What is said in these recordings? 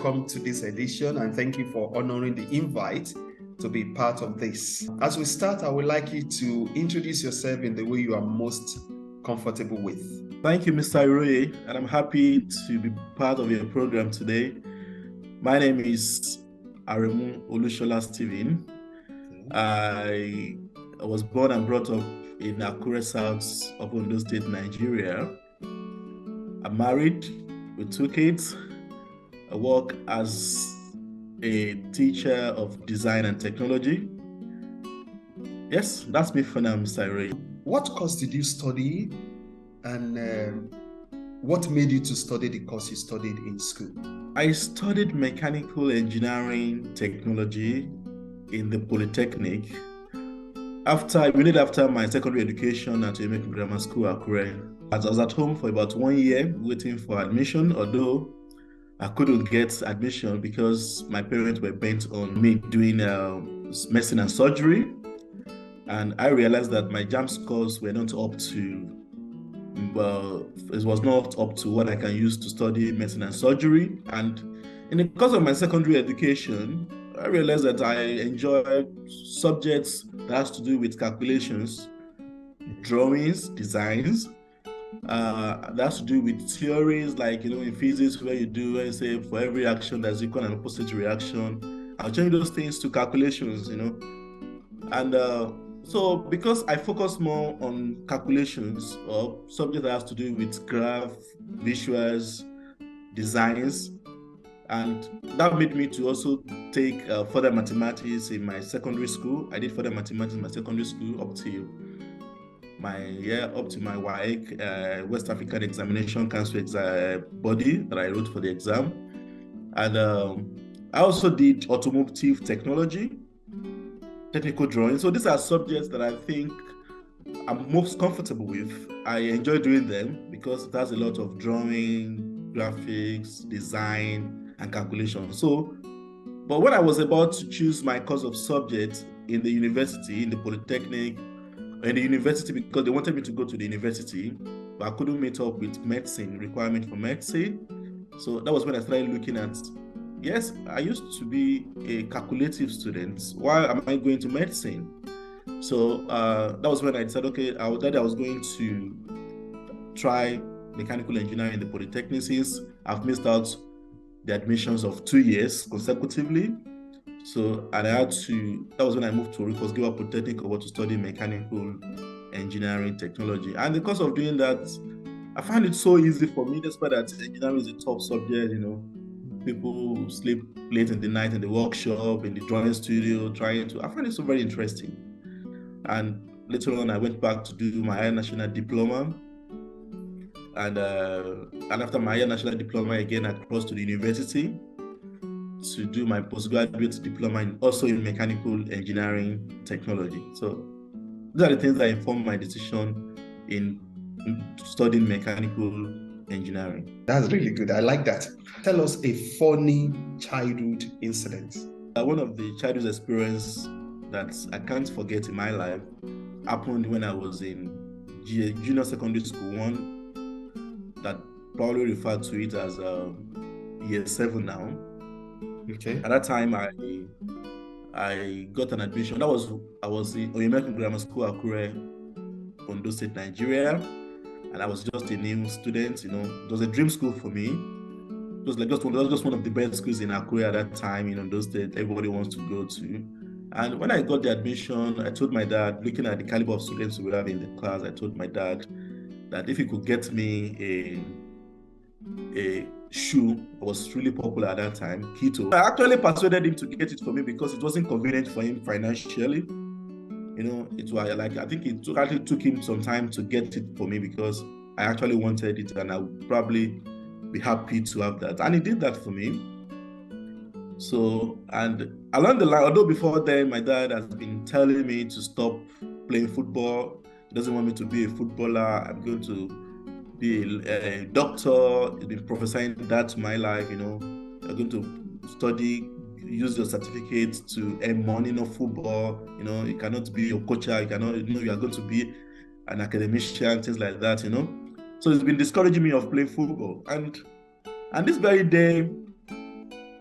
welcome to this edition, and thank you for honoring the invite to be part of this. As we start, I would like you to introduce yourself in the way you are most comfortable with. Thank you, Mr. Iroye, and I'm happy to be part of your program today. My name is Aremu Shola Stephen. I was born and brought up in Akure South of Ondo State, Nigeria. I'm married with 2 kids. I work as a teacher of design and technology. Yes, that's me for now, Mr. Iroye. What course did you study, and what made you to study the course you studied in school? I studied mechanical engineering technology in the Polytechnic. After my secondary education at Emeka Grammar School, Akure, I was at home for about 1 year waiting for admission, although I couldn't get admission because my parents were bent on me doing medicine and surgery. And I realized that my JAMB scores were not up to, it was not up to what I can use to study medicine and surgery. And in the course of my secondary education, I realized that I enjoy subjects that has to do with calculations, drawings, designs, that has to do with theories, like, in physics, where you say for every action there's equal and opposite reaction. I'll change those things to calculations, And so because I focus more on calculations or subject that has to do with graph, visuals, designs, and that made me to also take further mathematics in my secondary school. I did further mathematics in my secondary school up to my WAEC, West African Examination Council body that I wrote for the exam. And I also did automotive technology, technical drawing. So these are subjects that I think I'm most comfortable with. I enjoy doing them because it has a lot of drawing, graphics, design, and calculation. So, but when I was about to choose my course of subject in the university, in the Polytechnic, in the university, because they wanted me to go to the university, but I couldn't meet up with requirement for medicine. So that was when I started looking at, yes, I used to be a calculative student. Why am I going to medicine? So that was when I said, okay, I was going to try mechanical engineering in the Polytechnic, since I've missed out the admissions of 2 years consecutively. So, and that was when I moved to Rufus Giwa Polytechnic to study mechanical engineering technology. And because of doing that, I find it so easy for me, despite that engineering is a tough subject, People sleep late in the night in the workshop, in the drawing studio, I find it so very interesting. And later on, I went back to do my higher national diploma. And after my higher national diploma, again, I crossed to the university to do my postgraduate diploma also in mechanical engineering technology. So these are the things that informed my decision in studying mechanical engineering. That's really good. I like that. Tell us a funny childhood incident. One of the childhood experience that I can't forget in my life happened when I was in junior secondary school 1, that probably referred to it as year 7 now. Okay. At that time, I got an admission. I was in Emeka Grammar School, Akure, Ondo State, Nigeria, and I was just a new student. It was a dream school for me. It was just one of the best schools in Akure at that time in Ondo State. Everybody wants to go to. And when I got the admission, I told my dad, looking at the caliber of students we have in the class, I told my dad that if he could get me a shoe, was really popular at that time, Keto. I actually persuaded him to get it for me because it wasn't convenient for him financially. It was like, I think it actually took him some time to get it for me because I actually wanted it, and I would probably be happy to have that. And he did that for me. So, and along the line, although before then my dad has been telling me to stop playing football, he doesn't want me to be a footballer, I'm going to be a doctor, he's been prophesying that to my life, you're going to study, use your certificate to earn money, not football, you cannot be a coach, you are going to be an academician, things like that, So he's been discouraging me of playing football. And this very day,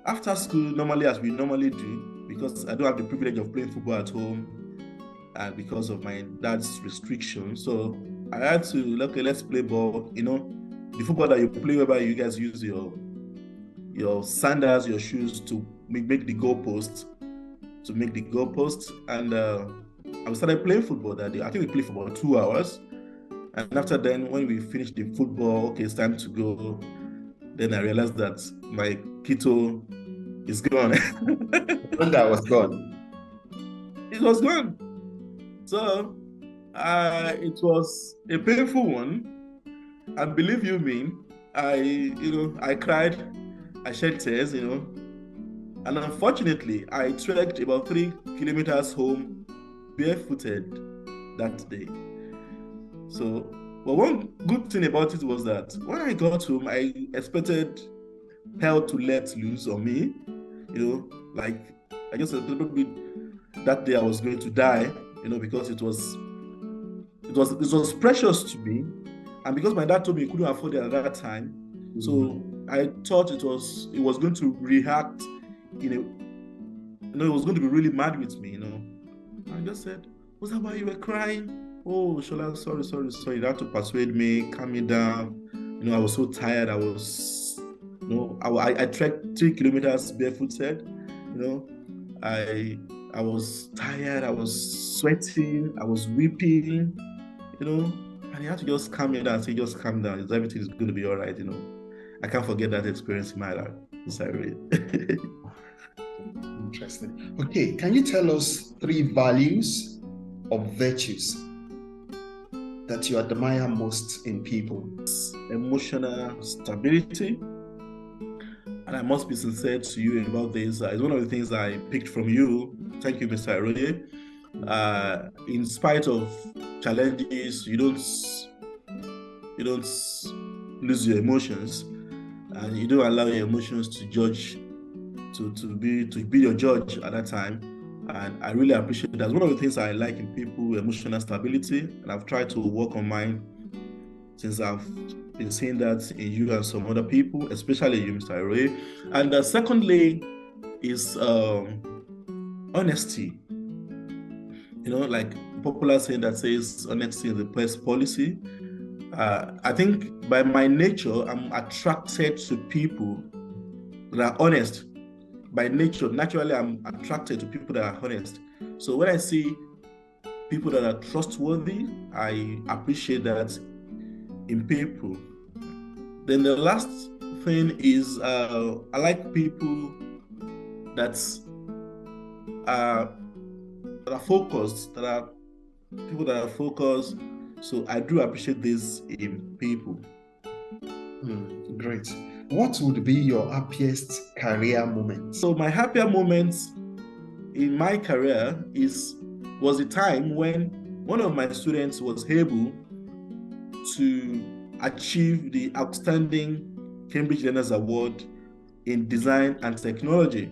after school, normally as we normally do, because I don't have the privilege of playing football at home and because of my dad's restrictions, so I had to, okay, let's play ball. The football that you play, whereby you guys use your sandals, your shoes to make the goalposts, and I started playing football that day. I think we played for about 2 hours, and after then, when we finished the football, okay, it's time to go. Then I realized that my keto is gone. When that was gone, it was gone. So it was a painful one, and believe you me, I cried, I shed tears, and unfortunately, I trekked about 3 kilometers home barefooted that day. So, but one good thing about it was that when I got home, I expected hell to let loose on me. Like I just thought maybe that day I was going to die, because it was precious to me, and because my dad told me he couldn't afford it at that time, so I thought it was going to react. It was going to be really mad with me. I just said, "Was that why you were crying?" "Oh, Shola, sorry. You had to persuade me, calm me down. I was so tired. I was, I trekked 3 kilometers barefooted. I was tired. I was sweating. I was weeping. And you had to just calm me down and say, just calm down. Everything is going to be all right. I can't forget that experience in my life. Sorry." Interesting. Okay, can you tell us 3 values or virtues that you admire most in people? Emotional stability. And I must be sincere to you about this. It's one of the things I picked from you. Thank you, Mr. Iroye. In spite of challenges, you don't lose your emotions, and you don't allow your emotions to judge, to be your judge at that time. And I really appreciate that. It's one of the things I like in people, emotional stability, and I've tried to work on mine since I've been seeing that in you and some other people, especially you, Mr. Iroye. And secondly is honesty. Like popular saying that says honesty is the best policy. I think by my nature, I'm attracted to people that are honest. By nature, naturally, I'm attracted to people that are honest. So when I see people that are trustworthy, I appreciate that in people. Then the last thing is I like people that are focused, people that are focused. So I do appreciate this in people. Great. What would be your happiest career moment? So my happier moment in my career was a time when one of my students was able to achieve the outstanding Cambridge Learners Award in design and technology.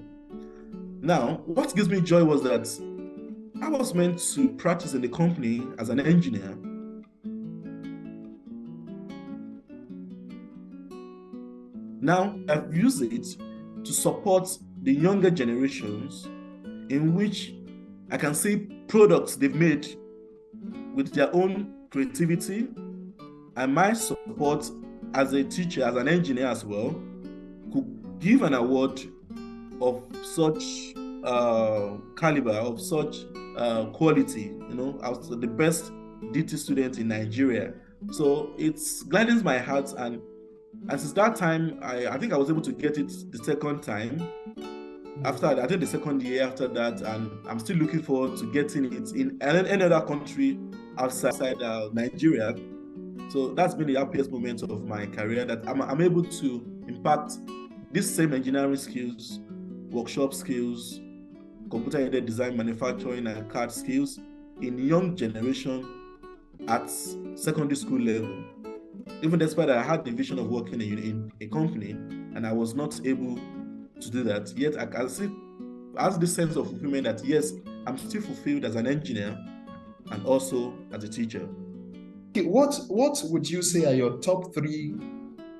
Now, what gives me joy was that I was meant to practice in the company as an engineer. Now, I've used it to support the younger generations, in which I can see products they've made with their own creativity, and my support as a teacher, as an engineer as well, could give an award of such caliber, of such quality. I was the best DT student in Nigeria. So it gladdens my heart, and since that time, I think I was able to get it the second time. I think the second year after that, and I'm still looking forward to getting it in any other country outside Nigeria. So that's been the happiest moment of my career, that I'm able to impact these same engineering skills, workshop skills, computer-aided design, manufacturing, and CAD skills in young generation at secondary school level. Even despite I had the vision of working in a company, and I was not able to do that, yet I can see as this sense of fulfillment that yes, I'm still fulfilled as an engineer and also as a teacher. Okay, what would you say are your top 3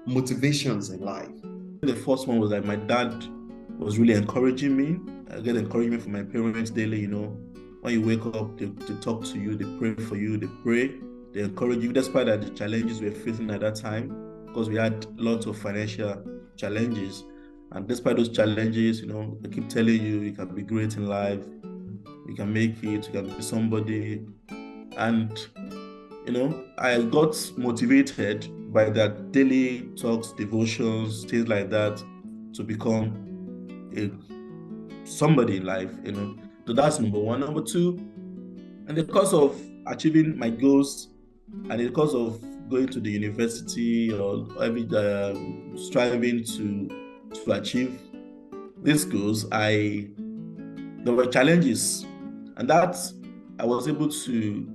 motivations in life? The first one was that my dad was really encouraging me. I get encouragement from my parents daily, when you wake up, they talk to you, they pray for you, they pray, they encourage you, despite that the challenges we were facing at that time, because we had lots of financial challenges. And despite those challenges, they keep telling you, you can be great in life, you can make it, you can be somebody. And, I got motivated by that daily talks, devotions, things like that, to become somebody in life, So that's number one. Number two, and because of achieving my goals, and because of going to the university or striving to achieve these goals, there were challenges, and that I was able to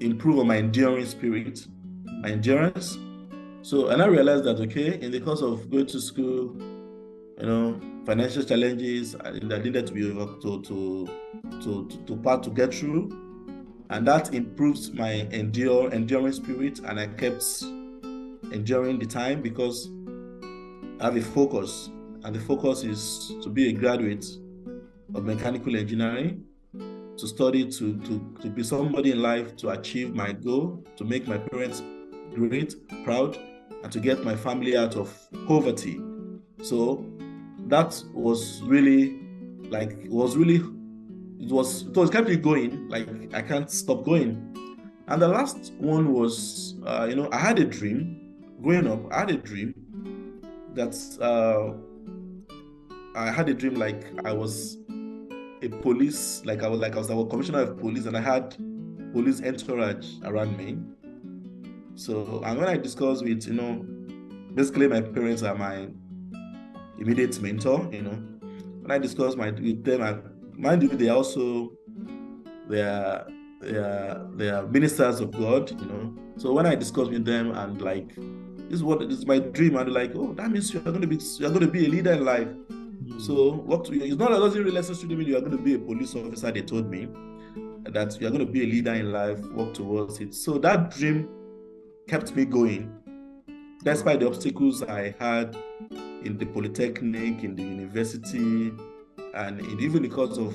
improve on my enduring spirit, my endurance. So, and I realized that, in the course of going to school, financial challenges that needed to be to get through, and that improves my enduring spirit, and I kept enduring the time because I have a focus, and the focus is to be a graduate of mechanical engineering, to study to be somebody in life, to achieve my goal, to make my parents great, proud, and to get my family out of poverty. So that was really it kept me going. Like, I can't stop going. And the last one was, I had a dream growing up. I had a dream that like I was a police, like I was a commissioner of police, and I had police entourage around me. So, and when I discussed with, basically my parents are my immediate mentor, when I discussed with them, mind you, they are ministers of God, So when I discussed with them, and like, this is my dream, and like, oh, that means you're going to be a leader in life. So it doesn't really necessarily mean you are going to be a police officer. They told me that you are going to be a leader in life, work towards it. So that dream kept me going, despite the obstacles I had in the polytechnic, in the university, and even because of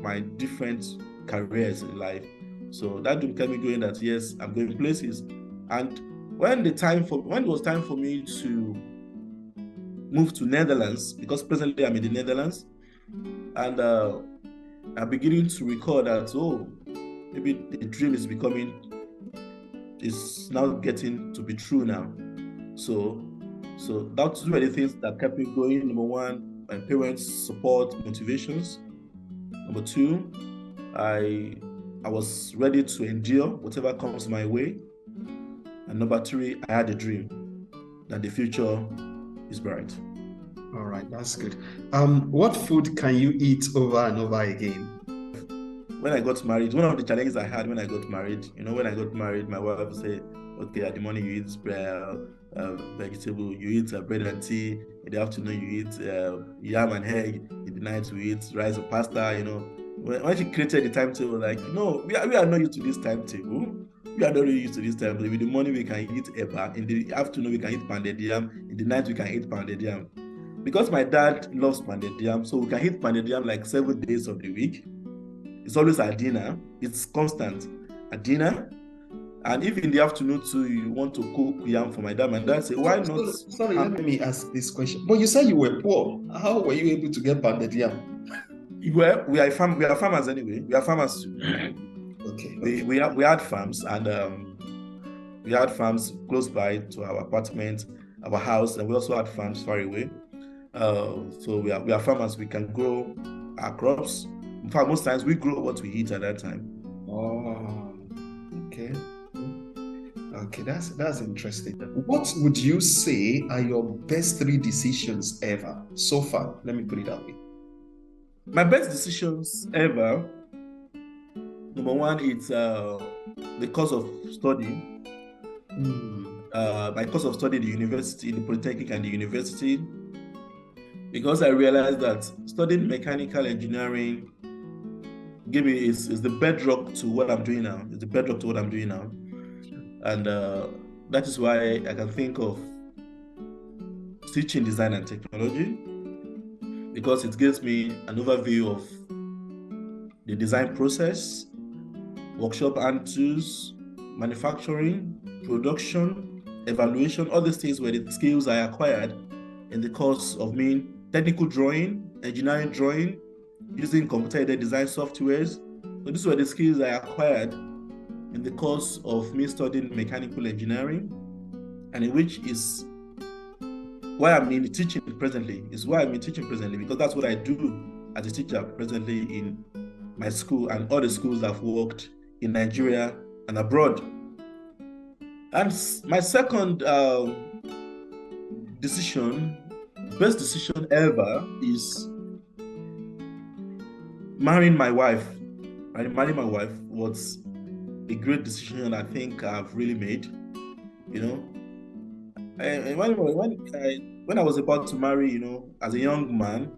my different careers in life. So that dream kept me going, that yes, I'm going places. And when it was time for me to move to Netherlands, because presently I'm in the Netherlands, and I'm beginning to recall that, maybe the dream is now getting to be true now. So that's one of the things that kept me going. Number one, my parents' support, motivations. Number two, I was ready to endure whatever comes my way. And number three, I had a dream that the future is bright. All right, that's good. What food can you eat over and over again? When I got married, one of the challenges I had when I got married, my wife would say, okay, at the morning you eat vegetable, you eat bread and tea. In the afternoon you eat yam and egg. In the night you eat rice or pasta. When she created the timetable, like, no, we are not used to this timetable. We are not really used to this timetable. In the morning we can eat eba. In the afternoon we can eat pounded yam. In the night we can eat pounded yam. Because my dad loves pounded yam, so we can eat pounded yam like 7 days of the week. It's always at dinner. It's constant at dinner. And if in the afternoon too, you want to cook yam for my dad say, why not? Sorry, let me ask this question. But you said you were poor. How were you able to get pounded yam? Well, we are farmers anyway. We are farmers too. Okay. We had farms, and we had farms close by to our apartment, our house, and we also had farms far away. So we are farmers. We can grow our crops. In fact, most times we grow what we eat at that time. Oh, okay. Okay, that's interesting. What would you say are your best 3 decisions ever so far? Let me put it that way. My best decisions ever, number one, it's the course of study. My course of study, the university, the polytechnic and the university, because I realized that studying mechanical engineering is the bedrock to what I'm doing now. It's the bedrock to what I'm doing now. And that is why I can think of teaching design and technology. because it gives me an overview of the design process, workshop and tools, manufacturing, production, evaluation. All these things were the skills I acquired in the course of me technical drawing, engineering drawing, using computer-aided design softwares. So these were the skills I acquired in the course of me studying mechanical engineering, and in which is why I'm in teaching presently. Because that's what I do as a teacher presently in my school and all the schools I've worked in Nigeria and abroad. And my second best decision ever, is marrying my wife. Marrying my wife was a great decision I think I've really made. You know, when I was about to marry, you know, as a young man,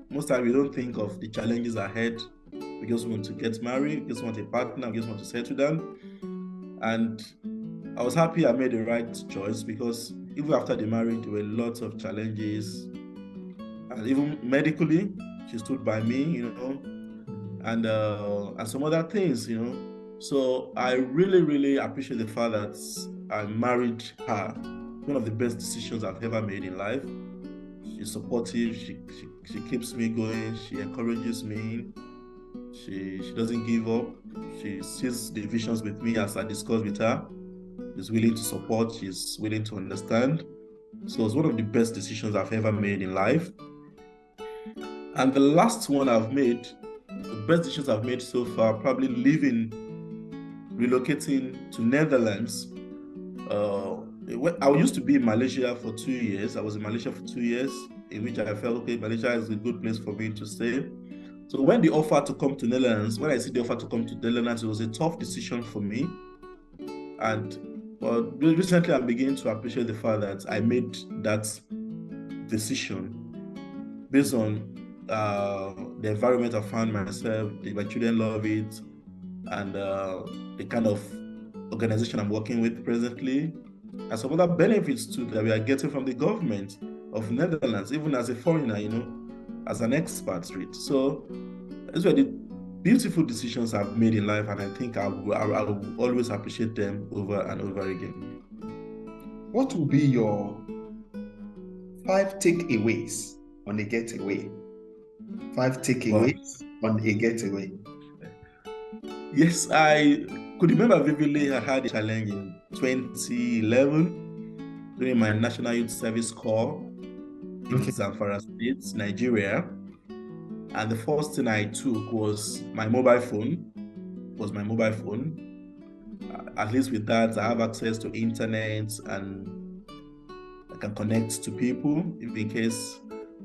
most times we don't think of the challenges ahead. We just want to get married, we just want a partner, we just want to settle down. And I was happy I made the right choice, because even after the marriage, there were lots of challenges. And even medically, she stood by me, you know, and some other things, you know. So I really, really appreciate the fact that I married her. One of the best decisions I've ever made in life. She's supportive, she keeps me going, she encourages me, she doesn't give up, she sees the visions with me as I discuss with her. She's willing to support, she's willing to understand. So it's one of the best decisions I've ever made in life. And the last one I've made, the best decisions I've made so far, probably relocating to Netherlands. I used to be in Malaysia for 2 years. I was in Malaysia for 2 years, in which I felt, okay, Malaysia is a good place for me to stay. So when the offer to come to Netherlands, when I see the offer to come to Netherlands, it was a tough decision for me. But recently I'm beginning to appreciate the fact that I made that decision based on the environment I found myself, my children love it, and the kind of organization I'm working with presently, and some other benefits too that we are getting from the government of Netherlands, even as a foreigner, you know, as an expatriate. So these were the beautiful decisions I've made in life, and I think I will always appreciate them over and over again. What will be your 5 takeaways on a getaway? 5 takeaways on a getaway. Yes, I could remember vividly I had a challenge in 2011 during my National Youth Service Corps in Zamfara State, Nigeria. And the first thing I took was my mobile phone. At least with that, I have access to internet and I can connect to people if in case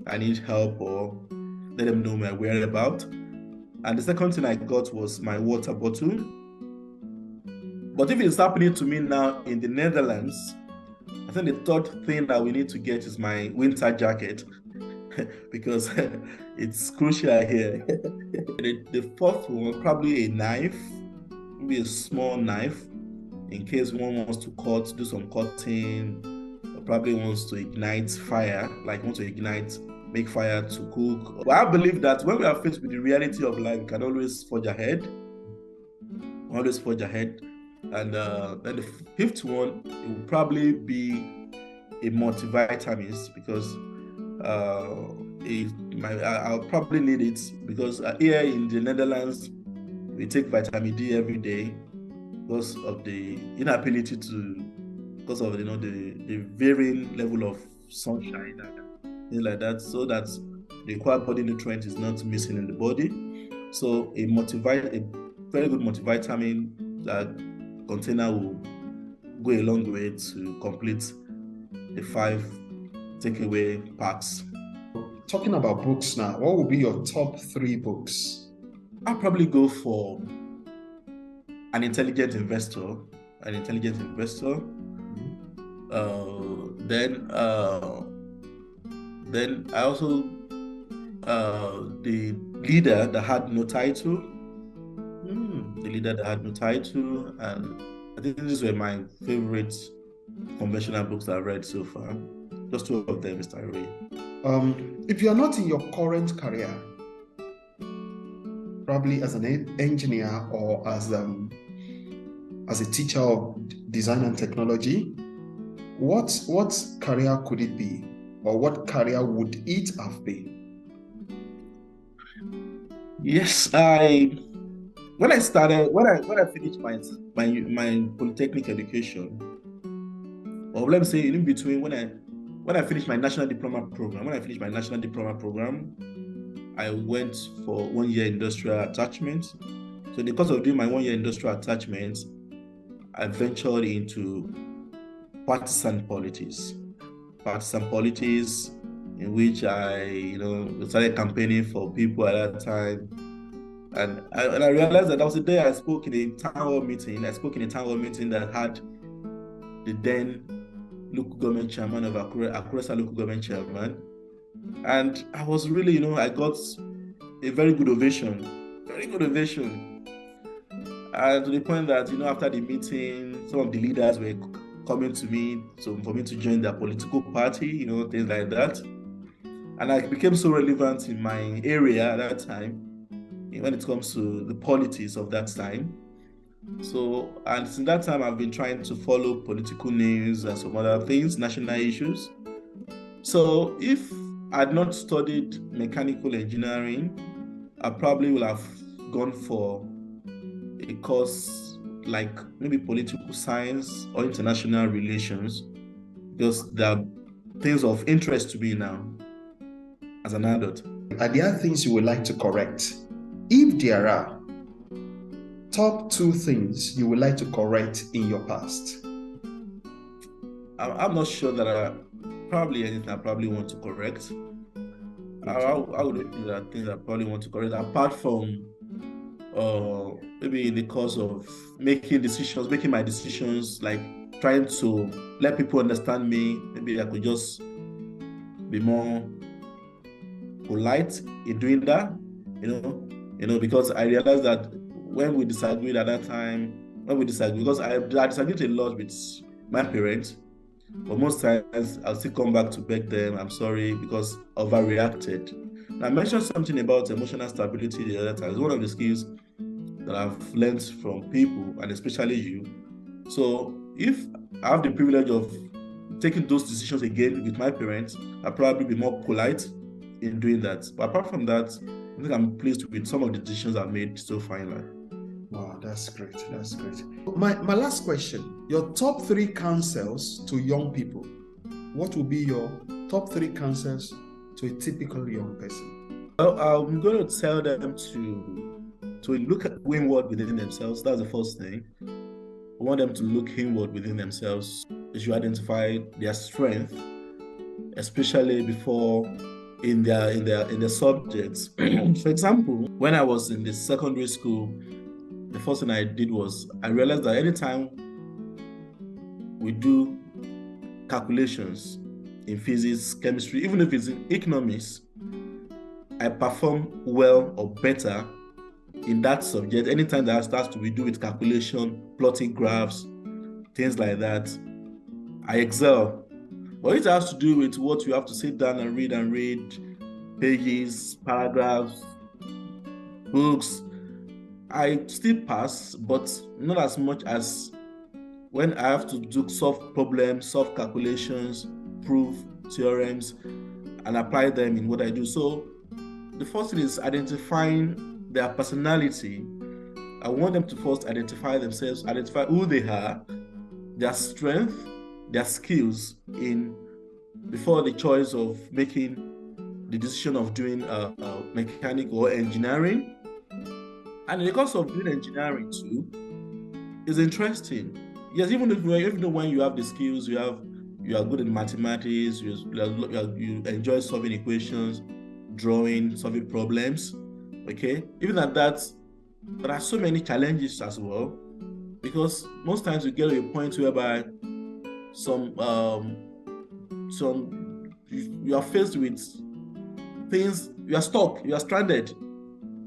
I need help or let them know my whereabouts. And the second thing I got was my water bottle. But if it's happening to me now in the Netherlands, I think the third thing that we need to get is my winter jacket because it's crucial here. The fourth one, probably a knife, maybe a small knife, in case one wants to do some cutting, or probably wants to ignite fire, make fire to cook. But I believe that when we are faced with the reality of life, we can always forge ahead. And then the fifth one, it will probably be a multivitamins, because I'll probably need it, because here in the Netherlands, we take vitamin D every day because of the inability because of the varying level of sunshine and things like that, so that the required body nutrient is not missing in the body. So a very good multivitamin container will go a long way to complete the 5 takeaway packs. Talking about books now, what would be your top 3 books? I'll probably go for An Intelligent Investor. Then I also The Leader That Had No Title. The Leader That Had No Title, and I think these were my favorite conventional books I've read so far. Just 2 of them, Mr. Iroye. If you are not in your current career, probably as an engineer or as a teacher of design and technology, what career could it be, or what career would it have been? Yes, when I finished my polytechnic education, or let me say in between, when I finished my national diploma program, I went for 1 year industrial attachment. So in the course of doing my 1 year industrial attachment, I ventured into partisan politics, in which I started campaigning for people at that time. And I realized that was the day I spoke in a town hall meeting. That had the then local government chairman of Akure local government chairman. And I was really, I got a very good ovation. And to the point that, after the meeting, some of the leaders were coming to me for me to join their political party, things like that. And I became so relevant in my area at that time, when it comes to the politics of that time. So, and since that time, I've been trying to follow political news and some other things, national issues. So if I had not studied mechanical engineering, I probably would have gone for a course like maybe political science or international relations, because there are things of interest to me now as an adult. Are there things you would like to correct? If there are, top 2 things you would like to correct in your past. I'm not sure that probably anything I probably want to correct. I would think there are things I probably want to correct, apart from maybe in the course of making my decisions, like trying to let people understand me. Maybe I could just be more polite in doing that, because I realized that when we disagreed at that time, because I disagreed a lot with my parents, but most times I'll still come back to beg them, I'm sorry, because overreacted. And I mentioned something about emotional stability the other time. It's one of the skills that I've learned from people, and especially you. So if I have the privilege of taking those decisions again with my parents, I'll probably be more polite in doing that. But apart from that, I think I'm pleased with some of the decisions I've made so far in life. Wow, that's great. My last question, your top 3 counsels to young people. What would be your top 3 counsels to a typical young person? Well, I'm going to tell them to look inward within themselves. That's the first thing. I want them to look inward within themselves. They should identify their strength, especially before in their subjects. For example, when I was in the secondary school, the first thing I did was I realized that anytime we do calculations in physics, chemistry, even if it's in economics, I perform well or better in that subject. Anytime that starts to be do with calculation, plotting graphs, things like that, I excel. But it has to do with what you have to sit down and read pages, paragraphs, books. I still pass, but not as much as when I have to solve problems, solve calculations, prove theorems, and apply them in what I do. So the first thing is identifying their personality. I want them to first identify themselves, identify who they are, their strength, their skills before the choice of making the decision of doing mechanical or engineering. And in the course of doing engineering too, is interesting. Yes, even when you have the skills, you are good in mathematics, you enjoy solving equations, drawing, solving problems. Okay, even at that, there are so many challenges as well, because most times you get to a point whereby you are faced with things, you are stuck, you are stranded.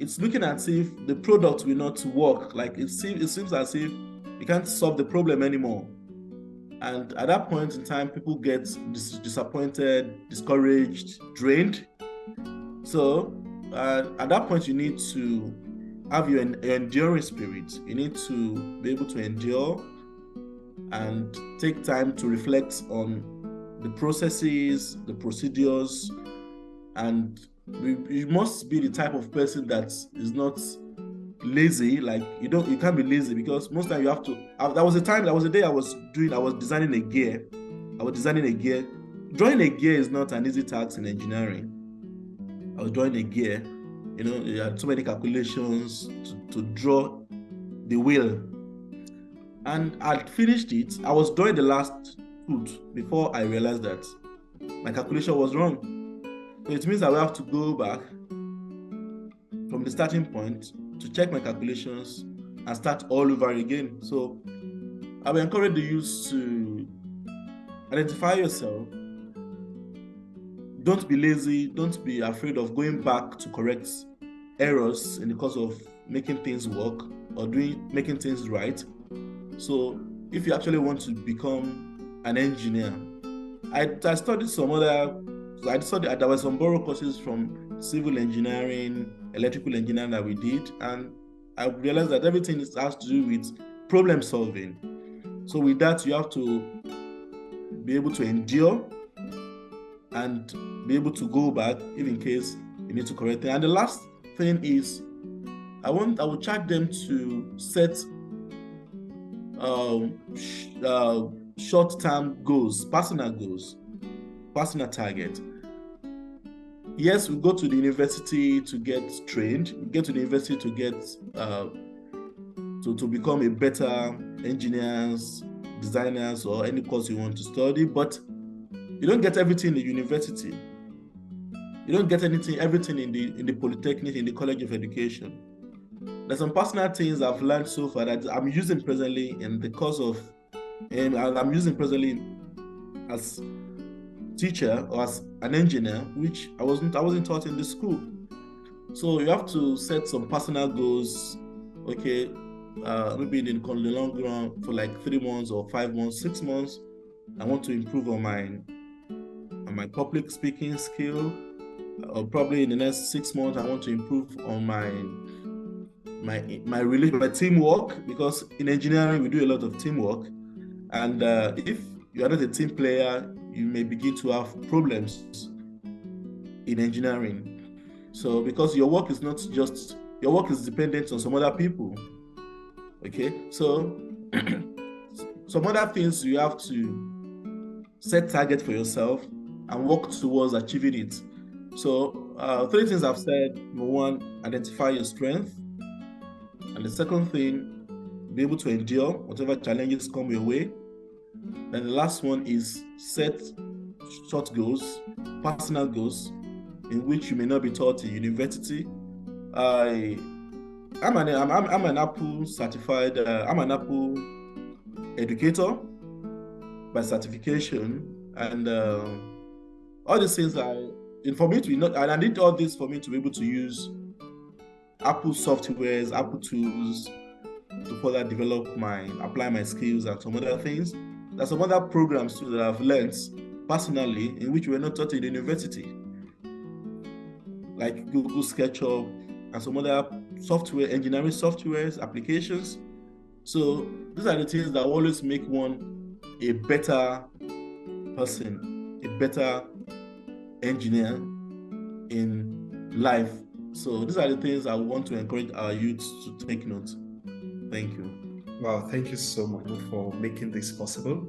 It's looking as if the product will not work. Like it seems as if you can't solve the problem anymore. And at that point in time, people get disappointed, discouraged, drained. So at that point, you need to have your enduring spirit. You need to be able to endure and take time to reflect on the processes, the procedures, and you must be the type of person that is not lazy. Like you can't be lazy, because most time you have to. There was a day I was designing a gear. Drawing a gear is not an easy task in engineering. I was drawing a gear. You had so many calculations to draw the wheel. And I'd finished it. I was drawing the last foot before I realized that my calculation was wrong. So it means I will have to go back from the starting point to check my calculations and start all over again. So I will encourage the youth to identify yourself. Don't be lazy. Don't be afraid of going back to correct errors in the course of making things work or making things right. So if you actually want to become an engineer, I studied some other. There were some borrow courses from civil engineering, electrical engineering that we did, and I realized that everything has to do with problem solving. So with that, you have to be able to endure and be able to go back if in case you need to correct it. And the last thing is, I would charge them to set short-term goals, personal target. Yes, we go to the university to get trained. We get to the university to get to become a better engineers, designers, or any course you want to study. But you don't get everything in the university. You don't get everything in the polytechnic, in the College of Education. There's some personal things I've learned so far that I'm using presently in the course of, and I'm using presently as teacher or as an engineer, which I wasn't taught in the school. So you have to set some personal goals. Okay, maybe in the long run for like 3 months or 5 months, 6 months, I want to improve on my public speaking skill. Or probably in the next 6 months, I want to improve on my teamwork, because in engineering we do a lot of teamwork, and if you are not a team player, you may begin to have problems in engineering. So because your work is dependent on some other people. Okay, so some other things, you have to set target for yourself and work towards achieving it. So 3 things I've said. Number 1, identify your strength. And the second thing, be able to endure whatever challenges come your way. And the last one is set short goals, personal goals, in which you may not be taught in university. I'm an Apple certified. I'm an Apple educator by certification, and all these things for me to and I did all this for me to be able to use Apple softwares, Apple tools to further apply my skills and some other things. There's some other programs too that I've learned personally in which we were not taught in the university, like Google SketchUp and some other engineering softwares, applications. So these are the things that always make one a better person, a better engineer in life. So these are the things I want to encourage our youth to take note. Thank you. Wow, thank you so much for making this possible.